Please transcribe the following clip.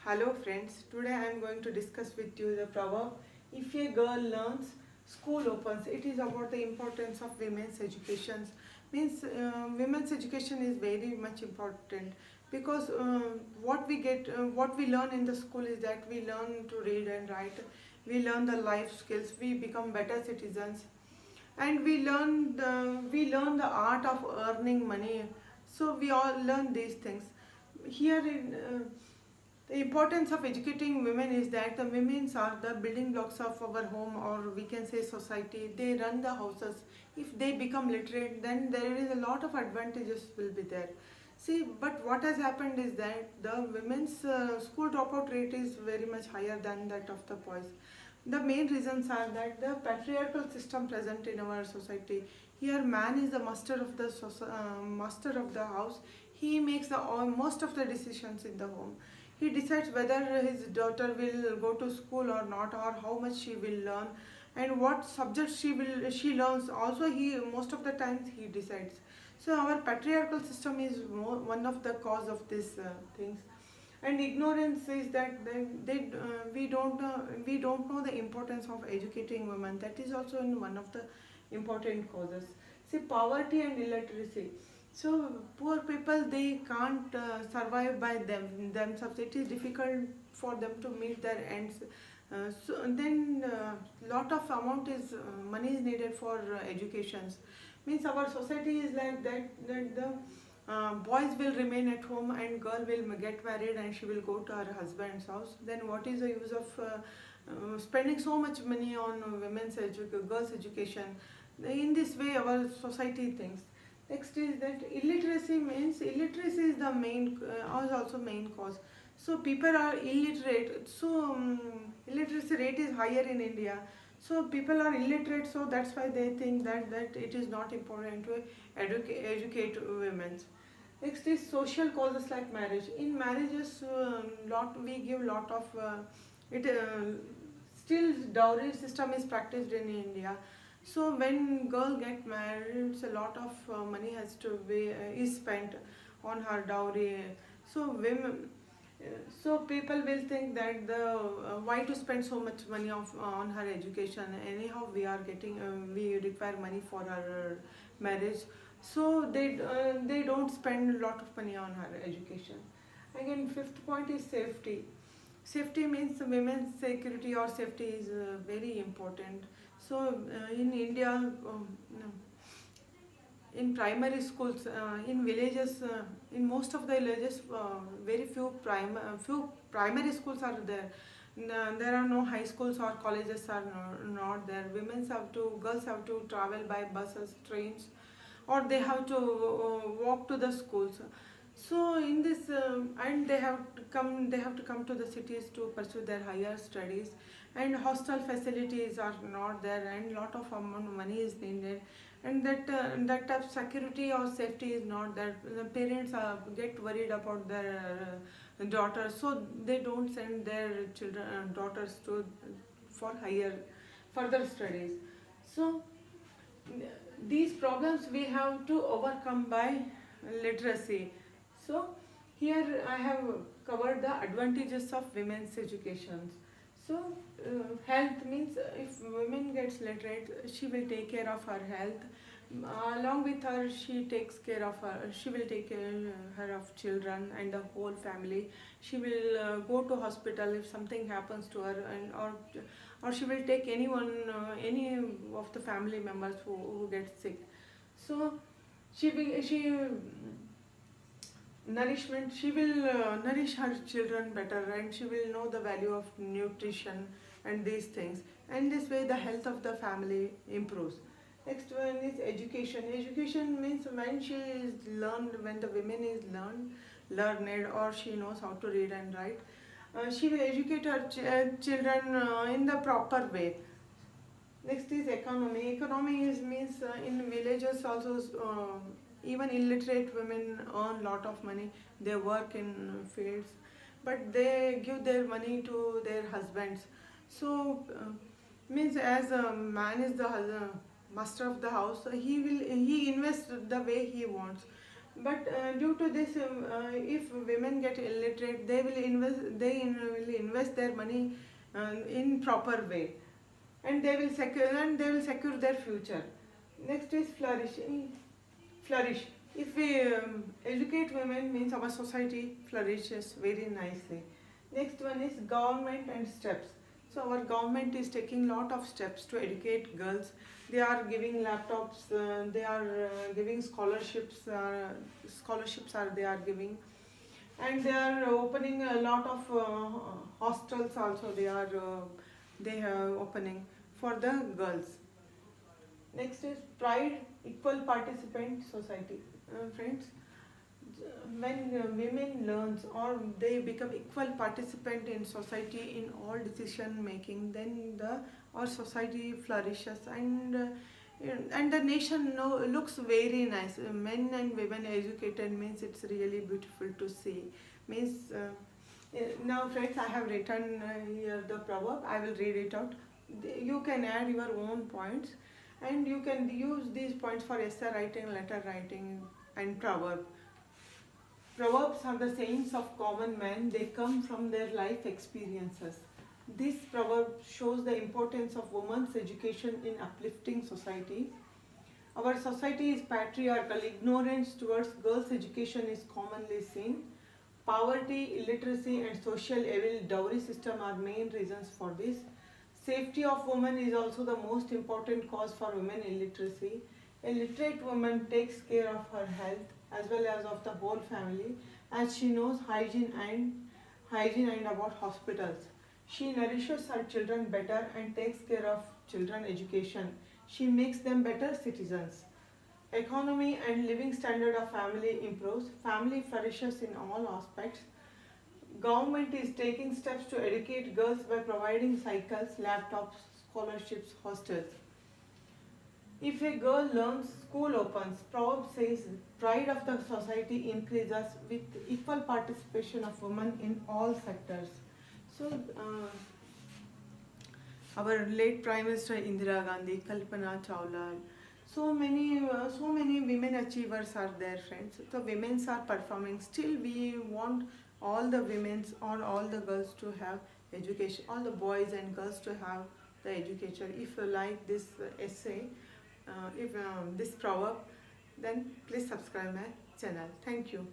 Hello friends, today I am going to discuss with you the proverb, if a girl learns, school opens. It is about the importance of women's education. Means women's education is very much important because what we learn in the school is that we learn to read and write, we learn the life skills, we become better citizens, and we learn the art of earning money. So we all learn these things here in the importance of educating women is that the women are the building blocks of our home, or we can say society. They run the houses. If they become literate, then there is a lot of advantages will be there. See, but what has happened is that the women's school dropout rate is very much higher than that of the boys. The main reasons are that the patriarchal system present in our society. Here, man is the master of the house. He makes the most of the decisions in the home. He decides whether his daughter will go to school or not, or how much she will learn, and what subjects she learns. Also, he most of the times he decides. So our patriarchal system is one of the cause of these things. And ignorance is that we don't know the importance of educating women. That is also one of the important causes. See, poverty and illiteracy. So poor people, they can't survive by themselves. It is difficult for them to meet their ends. So then lot of amount is money is needed for educations. Means our society is like that the boys will remain at home and girl will get married and she will go to her husband's house. Then what is the use of spending so much money on girls education? In this way our society thinks. Next is that illiteracy is the main is also main cause. So people are illiterate. So illiteracy rate is higher in India. So people are illiterate. So that's why they think that it is not important to educate women. Next is social causes like marriage. In marriages, lot we give lot of it. Still, dowry system is practiced in India. So when girl get married, a lot of money has to be is spent on her dowry. So women, so people will think that the why to spend so much money on her education. Anyhow, we require money for her marriage. So they don't spend a lot of money on her education. Again, fifth point is safety. Safety means women's security or safety is very important. So in India, no, in primary schools, in villages, in most of the villages, very few primary schools are there. There are no high schools or colleges are not there. Girls have to travel by buses, trains, or they have to walk to the schools. So in this, and they have to come to the cities to pursue their higher studies, and hostel facilities are not there, and lot of amount of money is needed, and that type of security or safety is not there. The parents get worried about their daughters, so they don't send their children daughters to for higher further studies. So these problems we have to overcome by literacy. So here I have covered the advantages of women's education. So health means if women gets literate, she will take care of her health. Along with her, she will take care her of children and the whole family. She will go to hospital if something happens to her, and or she will take any of the family members who get sick. So she nourishment, she will nourish her children better, and she will know the value of nutrition and these things, and this way the health of the family improves. Next one is education. Education means when the women is learned, or she knows how to read and write, she will educate her children in the proper way. Next is economy. Economy is means in villages also, even illiterate women earn lot of money. They work in fields, but they give their money to their husbands. So means as a man is the master of the house, he invests the way he wants. But due to this, if women get illiterate, they will invest their money in proper way, and they will secure their future. Next is flourish. If we educate women, means our society flourishes very nicely. Next one is government and steps. So our government is taking lot of steps to educate girls. They are giving laptops, they are giving scholarships, scholarships are they are giving, and they are opening a lot of hostels also. They are opening for the girls. Next is pride, equal participant society. Friends, when women learns or they become equal participant in society in all decision making, then the our society flourishes, and the nation looks very nice. Men and women educated means it's really beautiful to see. Means now, friends, I have written here the proverb. I will read it out. You can add your own points, and you can use these points for essay writing, letter writing, and proverb. Proverbs are the sayings of common men, they come from their life experiences. This proverb shows the importance of women's education in uplifting society. Our society is patriarchal, ignorance towards girls' education is commonly seen. Poverty, illiteracy, and social evil dowry system are main reasons for this. Safety of women is also the most important cause for women illiteracy. A literate woman takes care of her health as well as of the whole family, as she knows hygiene and about hospitals. She nourishes her children better and takes care of children education. She makes them better citizens. Economy and living standard of family improves. Family flourishes in all aspects. Government is taking steps to educate girls by providing cycles, laptops, scholarships, hostels. If a girl learns, school opens. Proverb says, pride of the society increases with equal participation of women in all sectors. So, our late Prime Minister Indira Gandhi, Kalpana Chawla, so many women achievers are there, friends. So women's are performing. Still, we want all the women's or all the girls to have education, all the boys and girls to have the education. If you like this essay, if this proverb, then please subscribe my channel. Thank you.